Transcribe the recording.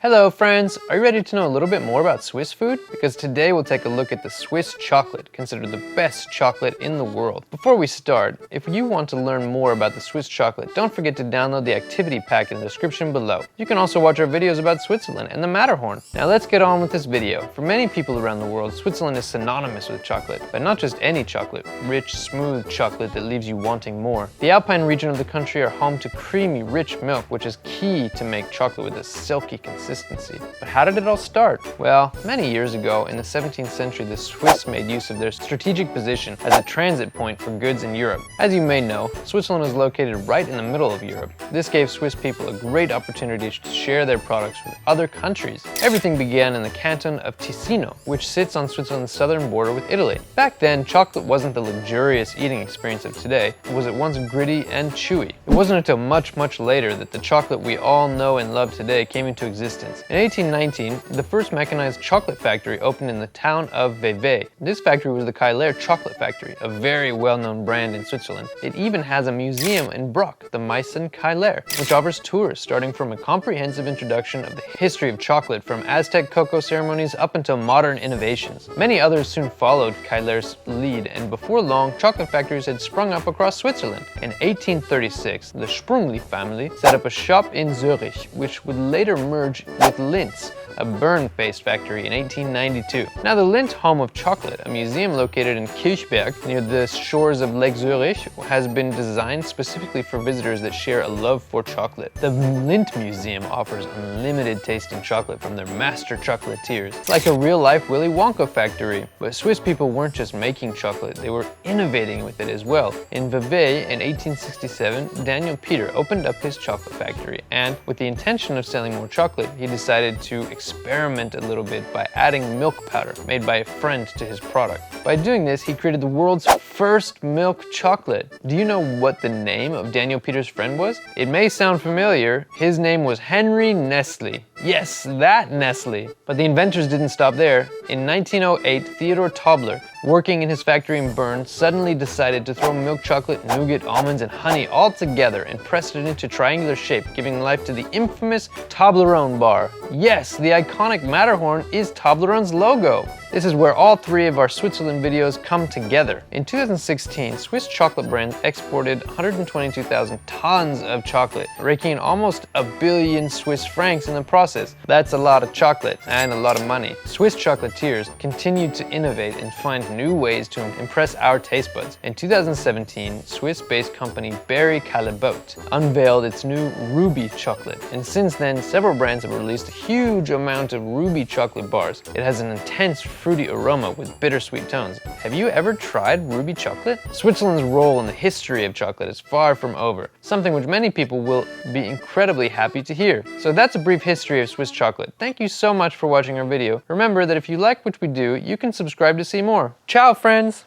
Hello friends! Are you ready to know a little bit more about Swiss food? Because today we'll take a look at the Swiss chocolate, considered the best chocolate in the world. Before we start, if you want to learn more about the Swiss chocolate, don't forget to download the activity pack in the description below. You can also watch our videos about Switzerland and the Matterhorn. Now let's get on with this video. For many people around the world, Switzerland is synonymous with chocolate, but not just any chocolate, rich, smooth chocolate that leaves you wanting more. The Alpine region of the country are home to creamy, rich milk, which is key to make chocolate with a silky consistency. But how did it all start? Well, many years ago, in the 17th century, the Swiss made use of their strategic position as a transit point for goods in Europe. As you may know, Switzerland is located right in the middle of Europe. This gave Swiss people a great opportunity to share their products with other countries. Everything began in the canton of Ticino, which sits on Switzerland's southern border with Italy. Back then, chocolate wasn't the luxurious eating experience of today. It was at once gritty and chewy. It wasn't until much later that the chocolate we all know and love today came into existence. In 1819, the first mechanized chocolate factory opened in the town of Vevey. This factory was the Keiller Chocolate Factory, a very well-known brand in Switzerland. It even has a museum in Bruck, the Meissen Keiller, which offers tours starting from a comprehensive introduction of the history of chocolate from Aztec cocoa ceremonies up until modern innovations. Many others soon followed Keiller's lead, and before long, chocolate factories had sprung up across Switzerland. In 1836, the Sprungli family set up a shop in Zurich, which would later merge with Lindt, a Bern-based factory, in 1892. Now the Lindt Home of Chocolate, a museum located in Kirchberg near the shores of Lake Zurich, has been designed specifically for visitors that share a love for chocolate. The Lindt Museum offers unlimited tasting chocolate from their master chocolatiers. It's like a real-life Willy Wonka factory. But Swiss people weren't just making chocolate, they were innovating with it as well. In Vevey in 1867, Daniel Peter opened up his chocolate factory, and with the intention of selling more chocolate, he decided to experiment a little bit by adding milk powder made by a friend to his product. By doing this, he created the world's first milk chocolate. Do you know what the name of Daniel Peter's friend was? It may sound familiar. His name was Henry Nestle. Yes, that Nestle. But the inventors didn't stop there. In 1908, Theodor Tobler, working in his factory in Bern, suddenly decided to throw milk chocolate, nougat, almonds, and honey all together and pressed it into triangular shape, giving life to the infamous Toblerone bar. Yes, the iconic Matterhorn is Toblerone's logo. This is where all three of our Switzerland videos come together. In 2016, Swiss chocolate brands exported 122,000 tons of chocolate, raking in almost $1 billion Swiss francs in the process. That's a lot of chocolate and a lot of money. Swiss chocolatiers continue to innovate and find new ways to impress our taste buds. In 2017, Swiss-based company Berry Callebaut unveiled its new Ruby chocolate. And since then, several brands have released a huge amount of Ruby chocolate bars. It has an intense fruity aroma with bittersweet tones. Have you ever tried Ruby chocolate? Switzerland's role in the history of chocolate is far from over, something which many people will be incredibly happy to hear. So that's a brief history of Swiss chocolate. Thank you so much for watching our video. Remember that if you like what we do, you can subscribe to see more. Ciao, friends!